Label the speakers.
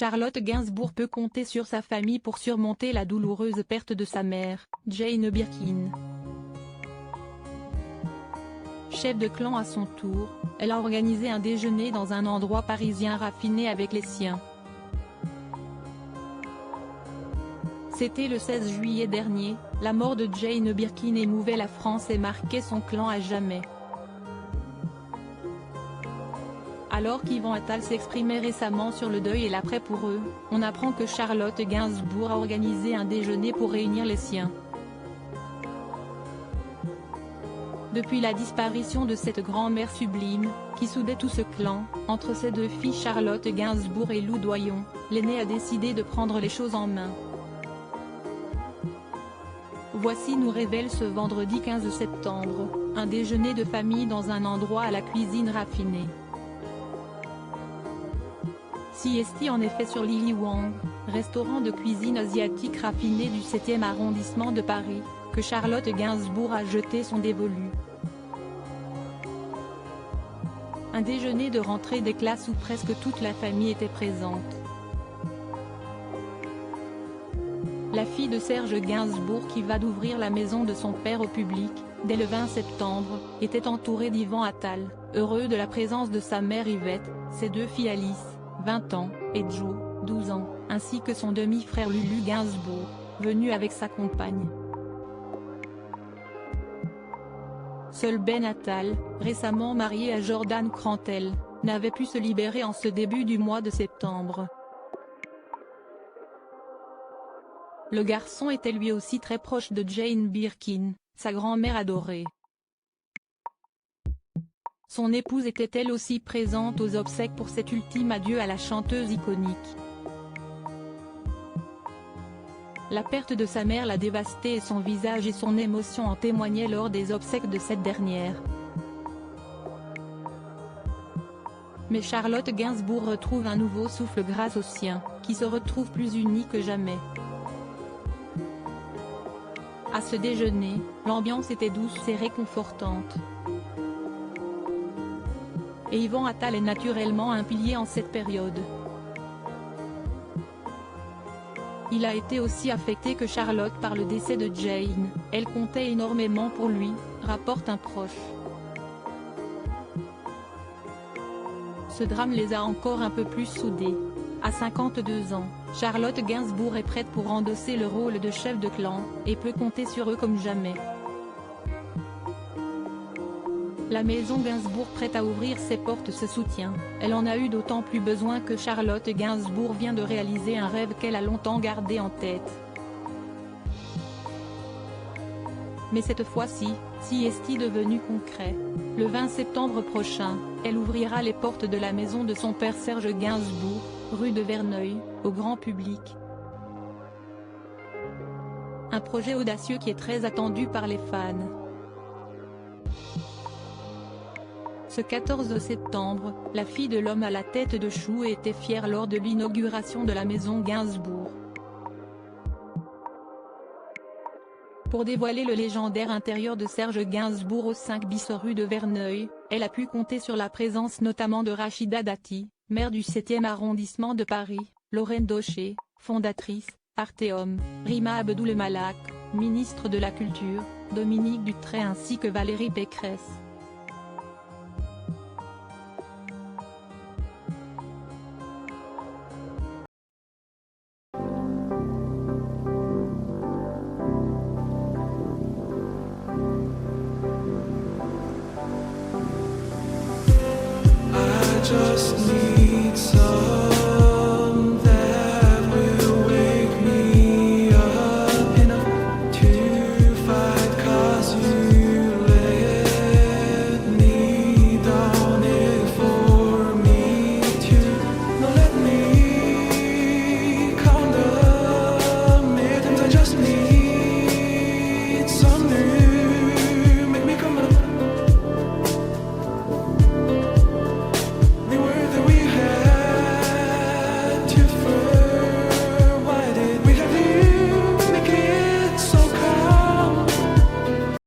Speaker 1: Charlotte Gainsbourg peut compter sur sa famille pour surmonter la douloureuse perte de sa mère, Jane Birkin. Chef de clan à son tour, elle a organisé un déjeuner dans un endroit parisien raffiné avec les siens. C'était le 16 juillet dernier, la mort de Jane Birkin émouvait la France et marquait son clan à jamais. Alors qu'Yvan Attal s'exprimait récemment sur le deuil et l'après pour eux, on apprend que Charlotte Gainsbourg a organisé un déjeuner pour réunir les siens. Depuis la disparition de cette grand-mère sublime, qui soudait tout ce clan, entre ses deux filles Charlotte Gainsbourg et Lou Doyon, l'aînée a décidé de prendre les choses en main. Voici nous révèle ce vendredi 15 septembre, un déjeuner de famille dans un endroit à la cuisine raffinée. Siesti en effet sur Lily Wang, restaurant de cuisine asiatique raffinée du 7e arrondissement de Paris, que Charlotte Gainsbourg a jeté son dévolu. Un déjeuner de rentrée des classes où presque toute la famille était présente. La fille de Serge Gainsbourg qui va d'ouvrir la maison de son père au public, dès le 20 septembre, était entourée d'Yvan Attal, heureux de la présence de sa mère Yvette, ses deux filles Alice, 20 ans, et Joe, 12 ans, ainsi que son demi-frère Lulu Gainsbourg, venu avec sa compagne. Seul Ben Attal, récemment marié à Jordan Crantel, n'avait pu se libérer en ce début du mois de septembre. Le garçon était lui aussi très proche de Jane Birkin, sa grand-mère adorée. Son épouse était elle aussi présente aux obsèques pour cet ultime adieu à la chanteuse iconique. La perte de sa mère l'a dévastée et son visage et son émotion en témoignaient lors des obsèques de cette dernière. Mais Charlotte Gainsbourg retrouve un nouveau souffle grâce aux siens, qui se retrouvent plus unis que jamais. À ce déjeuner, l'ambiance était douce et réconfortante. Et Yvan Attal est naturellement un pilier en cette période. Il a été aussi affecté que Charlotte par le décès de Jane, elle comptait énormément pour lui, rapporte un proche. Ce drame les a encore un peu plus soudés. À 52 ans, Charlotte Gainsbourg est prête pour endosser le rôle de chef de clan, et peut compter sur eux comme jamais. La maison Gainsbourg prête à ouvrir ses portes se soutient, elle en a eu d'autant plus besoin que Charlotte Gainsbourg vient de réaliser un rêve qu'elle a longtemps gardé en tête. Mais cette fois-ci, Siesti devenu concret. Le 20 septembre prochain, elle ouvrira les portes de la maison de son père Serge Gainsbourg, rue de Verneuil, au grand public. Un projet audacieux qui est très attendu par les fans. Ce 14 septembre, la fille de l'homme à la tête de chou était fière lors de l'inauguration de la maison Gainsbourg. Pour dévoiler le légendaire intérieur de Serge Gainsbourg au 5 bis rue de Verneuil, elle a pu compter sur la présence notamment de Rachida Dati, maire du 7e arrondissement de Paris, Lorraine Daucher, fondatrice, Arteum, Rima Abdul Malak, ministre de la Culture, Dominique Dutray ainsi que Valérie Pécresse.
Speaker 2: Just